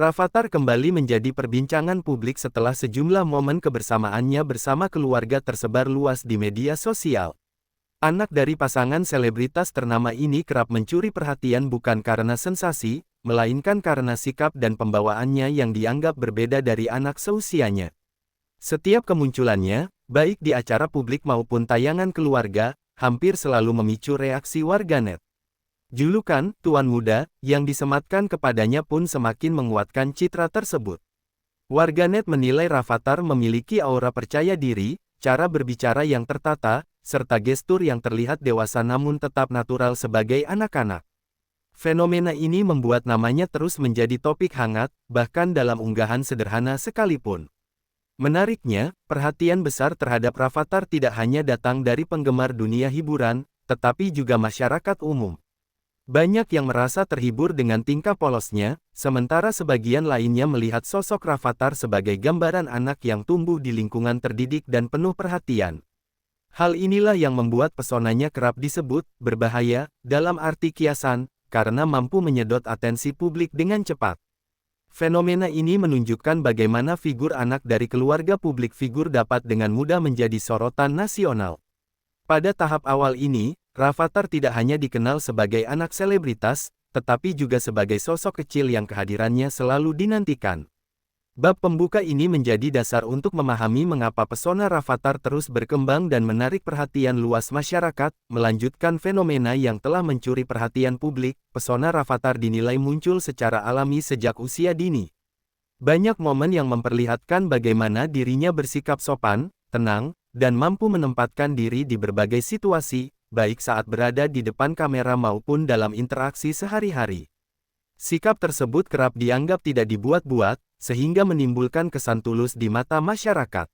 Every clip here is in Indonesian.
Rafathar kembali menjadi perbincangan publik setelah sejumlah momen kebersamaannya bersama keluarga tersebar luas di media sosial. Anak dari pasangan selebritas ternama ini kerap mencuri perhatian bukan karena sensasi, melainkan karena sikap dan pembawaannya yang dianggap berbeda dari anak seusianya. Setiap kemunculannya, baik di acara publik maupun tayangan keluarga, hampir selalu memicu reaksi warganet. Julukan "Tuan Muda" yang disematkan kepadanya pun semakin menguatkan citra tersebut. Warganet menilai Rafathar memiliki aura percaya diri, cara berbicara yang tertata, serta gestur yang terlihat dewasa namun tetap natural sebagai anak-anak. Fenomena ini membuat namanya terus menjadi topik hangat, bahkan dalam unggahan sederhana sekalipun. Menariknya, perhatian besar terhadap Rafathar tidak hanya datang dari penggemar dunia hiburan, tetapi juga masyarakat umum. Banyak yang merasa terhibur dengan tingkah polosnya, sementara sebagian lainnya melihat sosok Rafathar sebagai gambaran anak yang tumbuh di lingkungan terdidik dan penuh perhatian. Hal inilah yang membuat pesonanya kerap disebut berbahaya, dalam arti kiasan, karena mampu menyedot atensi publik dengan cepat. Fenomena ini menunjukkan bagaimana figur anak dari keluarga publik figur dapat dengan mudah menjadi sorotan nasional. Pada tahap awal ini, Rafathar tidak hanya dikenal sebagai anak selebritas, tetapi juga sebagai sosok kecil yang kehadirannya selalu dinantikan. Bab pembuka ini menjadi dasar untuk memahami mengapa pesona Rafathar terus berkembang dan menarik perhatian luas masyarakat. Melanjutkan fenomena yang telah mencuri perhatian publik, pesona Rafathar dinilai muncul secara alami sejak usia dini. Banyak momen yang memperlihatkan bagaimana dirinya bersikap sopan, tenang, dan mampu menempatkan diri di berbagai situasi, baik saat berada di depan kamera maupun dalam interaksi sehari-hari. Sikap tersebut kerap dianggap tidak dibuat-buat, sehingga menimbulkan kesan tulus di mata masyarakat.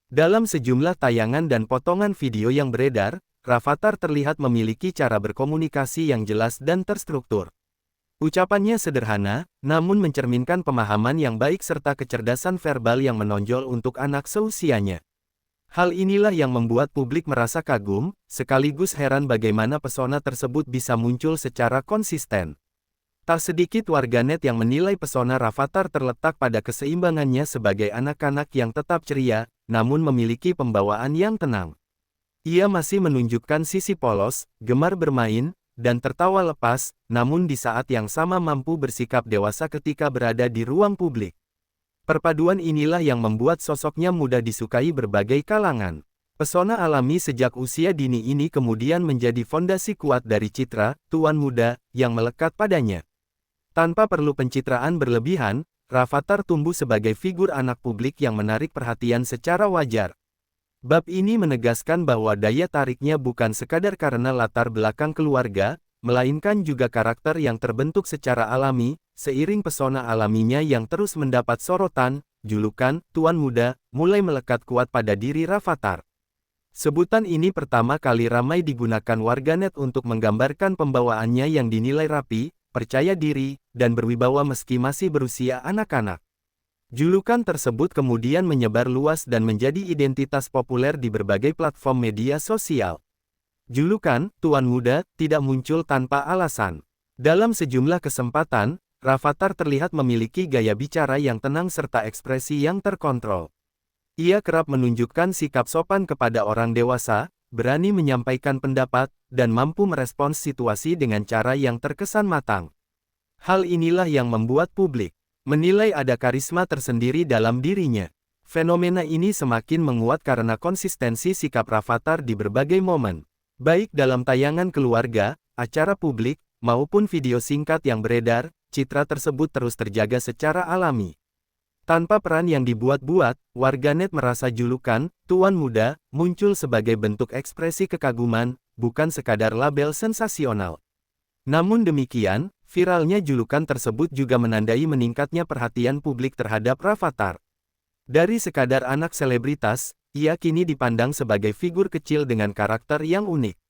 Dalam sejumlah tayangan dan potongan video yang beredar, Rafathar terlihat memiliki cara berkomunikasi yang jelas dan terstruktur. Ucapannya sederhana, namun mencerminkan pemahaman yang baik serta kecerdasan verbal yang menonjol untuk anak seusianya. Hal inilah yang membuat publik merasa kagum, sekaligus heran bagaimana pesona tersebut bisa muncul secara konsisten. Tak sedikit warganet yang menilai pesona Rafathar terletak pada keseimbangannya sebagai anak-anak yang tetap ceria, namun memiliki pembawaan yang tenang. Ia masih menunjukkan sisi polos, gemar bermain, dan tertawa lepas, namun di saat yang sama mampu bersikap dewasa ketika berada di ruang publik. Perpaduan inilah yang membuat sosoknya mudah disukai berbagai kalangan. Pesona alami sejak usia dini ini kemudian menjadi fondasi kuat dari citra Tuan Muda yang melekat padanya. Tanpa perlu pencitraan berlebihan, Rafathar tumbuh sebagai figur anak publik yang menarik perhatian secara wajar. Bab ini menegaskan bahwa daya tariknya bukan sekadar karena latar belakang keluarga, melainkan juga karakter yang terbentuk secara alami. Seiring pesona alaminya yang terus mendapat sorotan, julukan Tuan Muda mulai melekat kuat pada diri Rafathar. Sebutan ini pertama kali ramai digunakan warganet untuk menggambarkan pembawaannya yang dinilai rapi, percaya diri, dan berwibawa meski masih berusia anak-anak. Julukan tersebut kemudian menyebar luas dan menjadi identitas populer di berbagai platform media sosial. Julukan Tuan Muda tidak muncul tanpa alasan. Dalam sejumlah kesempatan, Rafathar terlihat memiliki gaya bicara yang tenang serta ekspresi yang terkontrol. Ia kerap menunjukkan sikap sopan kepada orang dewasa, berani menyampaikan pendapat, dan mampu merespons situasi dengan cara yang terkesan matang. Hal inilah yang membuat publik menilai ada karisma tersendiri dalam dirinya. Fenomena ini semakin menguat karena konsistensi sikap Rafathar di berbagai momen, baik dalam tayangan keluarga, acara publik, maupun video singkat yang beredar. Citra tersebut terus terjaga secara alami. Tanpa peran yang dibuat-buat, warganet merasa julukan Tuan Muda muncul sebagai bentuk ekspresi kekaguman, bukan sekadar label sensasional. Namun demikian, viralnya julukan tersebut juga menandai meningkatnya perhatian publik terhadap Rafathar. Dari sekadar anak selebritas, ia kini dipandang sebagai figur kecil dengan karakter yang unik.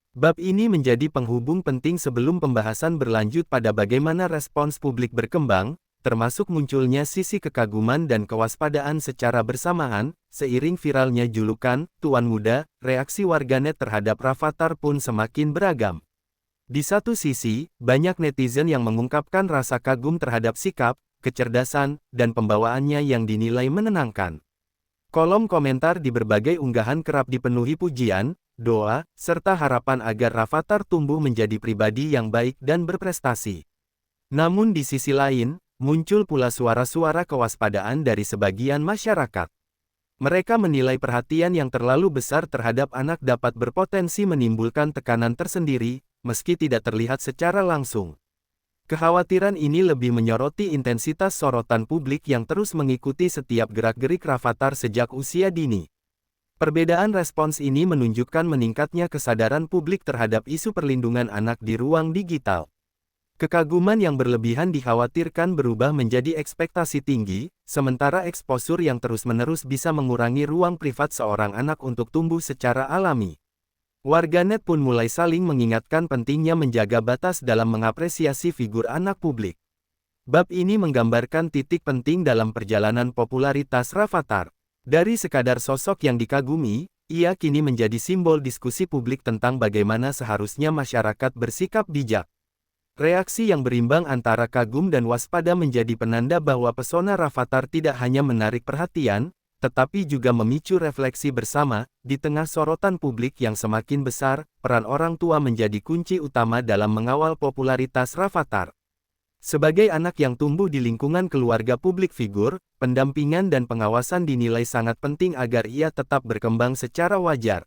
Bab ini menjadi penghubung penting sebelum pembahasan berlanjut pada bagaimana respons publik berkembang, termasuk munculnya sisi kekaguman dan kewaspadaan secara bersamaan. Seiring viralnya julukan Tuan Muda, reaksi warganet terhadap Rafathar pun semakin beragam. Di satu sisi, banyak netizen yang mengungkapkan rasa kagum terhadap sikap, kecerdasan, dan pembawaannya yang dinilai menenangkan. Kolom komentar di berbagai unggahan kerap dipenuhi pujian, doa, serta harapan agar Rafathar tumbuh menjadi pribadi yang baik dan berprestasi. Namun di sisi lain, muncul pula suara-suara kewaspadaan dari sebagian masyarakat. Mereka menilai perhatian yang terlalu besar terhadap anak dapat berpotensi menimbulkan tekanan tersendiri, meski tidak terlihat secara langsung. Kekhawatiran ini lebih menyoroti intensitas sorotan publik yang terus mengikuti setiap gerak-gerik Rafathar sejak usia dini. Perbedaan respons ini menunjukkan meningkatnya kesadaran publik terhadap isu perlindungan anak di ruang digital. Kekaguman yang berlebihan dikhawatirkan berubah menjadi ekspektasi tinggi, sementara eksposur yang terus-menerus bisa mengurangi ruang privat seorang anak untuk tumbuh secara alami. Warganet pun mulai saling mengingatkan pentingnya menjaga batas dalam mengapresiasi figur anak publik. Bab ini menggambarkan titik penting dalam perjalanan popularitas Rafathar. Dari sekadar sosok yang dikagumi, ia kini menjadi simbol diskusi publik tentang bagaimana seharusnya masyarakat bersikap bijak. Reaksi yang berimbang antara kagum dan waspada menjadi penanda bahwa pesona Rafathar tidak hanya menarik perhatian, tetapi juga memicu refleksi bersama. Di tengah sorotan publik yang semakin besar, peran orang tua menjadi kunci utama dalam mengawal popularitas Rafathar. Sebagai anak yang tumbuh di lingkungan keluarga publik figur, pendampingan dan pengawasan dinilai sangat penting agar ia tetap berkembang secara wajar.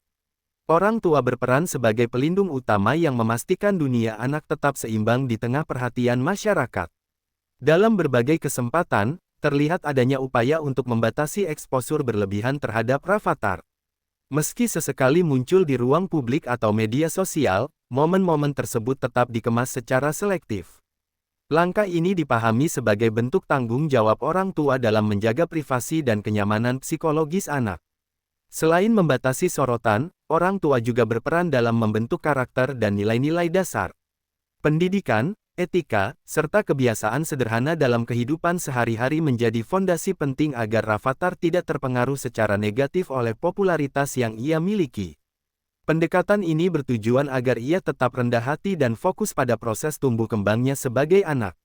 Orang tua berperan sebagai pelindung utama yang memastikan dunia anak tetap seimbang di tengah perhatian masyarakat. Dalam berbagai kesempatan, terlihat adanya upaya untuk membatasi eksposur berlebihan terhadap Rafathar. Meski sesekali muncul di ruang publik atau media sosial, momen-momen tersebut tetap dikemas secara selektif. Langkah ini dipahami sebagai bentuk tanggung jawab orang tua dalam menjaga privasi dan kenyamanan psikologis anak. Selain membatasi sorotan, orang tua juga berperan dalam membentuk karakter dan nilai-nilai dasar. Pendidikan, etika, serta kebiasaan sederhana dalam kehidupan sehari-hari menjadi fondasi penting agar Rafathar tidak terpengaruh secara negatif oleh popularitas yang ia miliki. Pendekatan ini bertujuan agar ia tetap rendah hati dan fokus pada proses tumbuh kembangnya sebagai anak.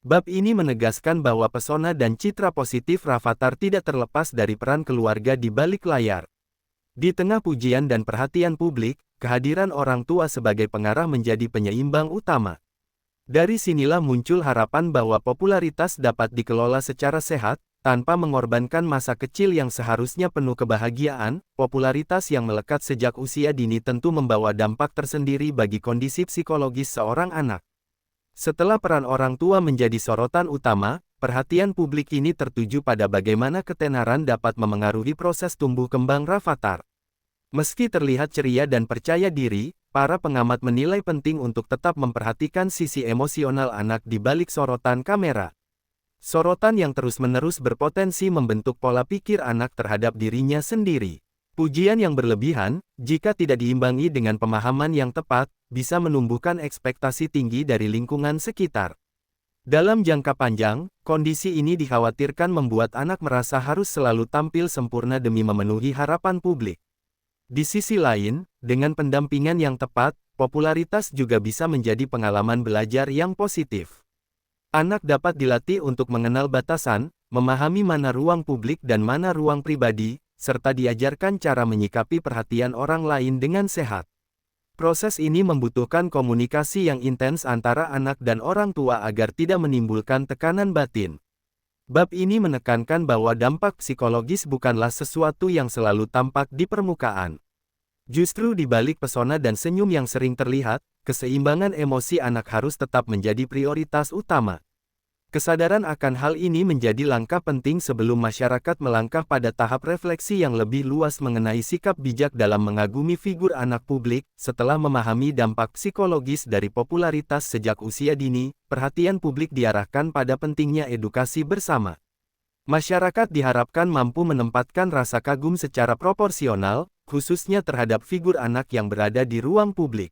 Bab ini menegaskan bahwa pesona dan citra positif Rafathar tidak terlepas dari peran keluarga di balik layar. Di tengah pujian dan perhatian publik, kehadiran orang tua sebagai pengarah menjadi penyeimbang utama. Dari sinilah muncul harapan bahwa popularitas dapat dikelola secara sehat, tanpa mengorbankan masa kecil yang seharusnya penuh kebahagiaan. Popularitas yang melekat sejak usia dini tentu membawa dampak tersendiri bagi kondisi psikologis seorang anak. Setelah peran orang tua menjadi sorotan utama, perhatian publik ini tertuju pada bagaimana ketenaran dapat memengaruhi proses tumbuh kembang Rafathar. Meski terlihat ceria dan percaya diri, para pengamat menilai penting untuk tetap memperhatikan sisi emosional anak di balik sorotan kamera. Sorotan yang terus-menerus berpotensi membentuk pola pikir anak terhadap dirinya sendiri. Pujian yang berlebihan, jika tidak diimbangi dengan pemahaman yang tepat, bisa menumbuhkan ekspektasi tinggi dari lingkungan sekitar. Dalam jangka panjang, kondisi ini dikhawatirkan membuat anak merasa harus selalu tampil sempurna demi memenuhi harapan publik. Di sisi lain, dengan pendampingan yang tepat, popularitas juga bisa menjadi pengalaman belajar yang positif. Anak dapat dilatih untuk mengenal batasan, memahami mana ruang publik dan mana ruang pribadi, serta diajarkan cara menyikapi perhatian orang lain dengan sehat. Proses ini membutuhkan komunikasi yang intens antara anak dan orang tua agar tidak menimbulkan tekanan batin. Bab ini menekankan bahwa dampak psikologis bukanlah sesuatu yang selalu tampak di permukaan. Justru di balik pesona dan senyum yang sering terlihat, keseimbangan emosi anak harus tetap menjadi prioritas utama. Kesadaran akan hal ini menjadi langkah penting sebelum masyarakat melangkah pada tahap refleksi yang lebih luas mengenai sikap bijak dalam mengagumi figur anak publik. Setelah memahami dampak psikologis dari popularitas sejak usia dini, perhatian publik diarahkan pada pentingnya edukasi bersama. Masyarakat diharapkan mampu menempatkan rasa kagum secara proporsional, khususnya terhadap figur anak yang berada di ruang publik.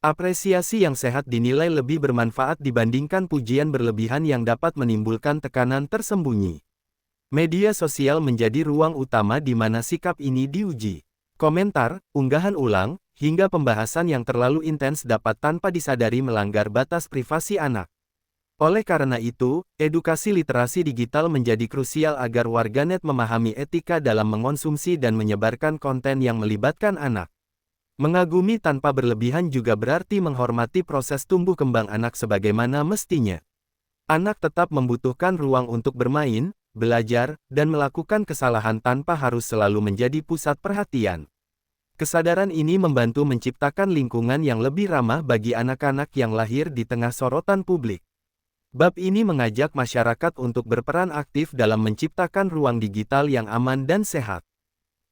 Apresiasi yang sehat dinilai lebih bermanfaat dibandingkan pujian berlebihan yang dapat menimbulkan tekanan tersembunyi. Media sosial menjadi ruang utama di mana sikap ini diuji. Komentar, unggahan ulang, hingga pembahasan yang terlalu intens dapat tanpa disadari melanggar batas privasi anak. Oleh karena itu, edukasi literasi digital menjadi krusial agar warganet memahami etika dalam mengonsumsi dan menyebarkan konten yang melibatkan anak. Mengagumi tanpa berlebihan juga berarti menghormati proses tumbuh kembang anak sebagaimana mestinya. Anak tetap membutuhkan ruang untuk bermain, belajar, dan melakukan kesalahan tanpa harus selalu menjadi pusat perhatian. Kesadaran ini membantu menciptakan lingkungan yang lebih ramah bagi anak-anak yang lahir di tengah sorotan publik. Bab ini mengajak masyarakat untuk berperan aktif dalam menciptakan ruang digital yang aman dan sehat.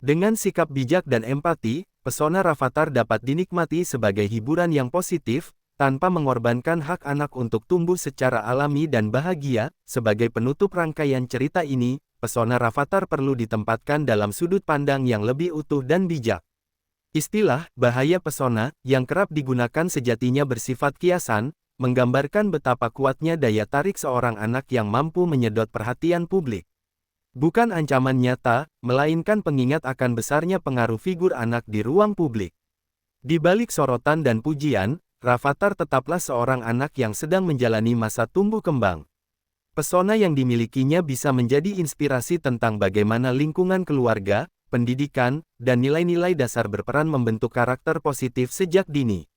Dengan sikap bijak dan empati, pesona Rafathar dapat dinikmati sebagai hiburan yang positif, tanpa mengorbankan hak anak untuk tumbuh secara alami dan bahagia. Sebagai penutup rangkaian cerita ini, pesona Rafathar perlu ditempatkan dalam sudut pandang yang lebih utuh dan bijak. Istilah bahaya pesona yang kerap digunakan sejatinya bersifat kiasan, menggambarkan betapa kuatnya daya tarik seorang anak yang mampu menyedot perhatian publik. Bukan ancaman nyata, melainkan pengingat akan besarnya pengaruh figur anak di ruang publik. Di balik sorotan dan pujian, Rafathar tetaplah seorang anak yang sedang menjalani masa tumbuh kembang. Pesona yang dimilikinya bisa menjadi inspirasi tentang bagaimana lingkungan keluarga, pendidikan, dan nilai-nilai dasar berperan membentuk karakter positif sejak dini.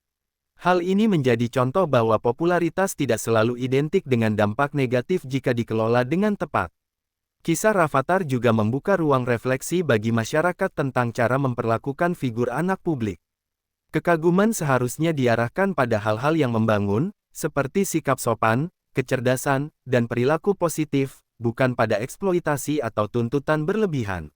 Hal ini menjadi contoh bahwa popularitas tidak selalu identik dengan dampak negatif jika dikelola dengan tepat. Kisah Rafathar juga membuka ruang refleksi bagi masyarakat tentang cara memperlakukan figur anak publik. Kekaguman seharusnya diarahkan pada hal-hal yang membangun, seperti sikap sopan, kecerdasan, dan perilaku positif, bukan pada eksploitasi atau tuntutan berlebihan.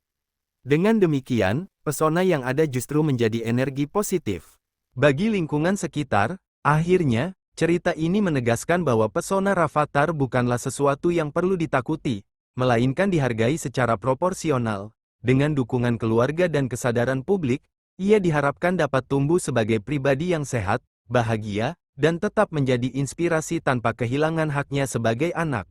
Dengan demikian, pesona yang ada justru menjadi energi positif bagi lingkungan sekitar. Akhirnya, cerita ini menegaskan bahwa pesona Rafathar bukanlah sesuatu yang perlu ditakuti, melainkan dihargai secara proporsional. Dengan dukungan keluarga dan kesadaran publik, ia diharapkan dapat tumbuh sebagai pribadi yang sehat, bahagia, dan tetap menjadi inspirasi tanpa kehilangan haknya sebagai anak.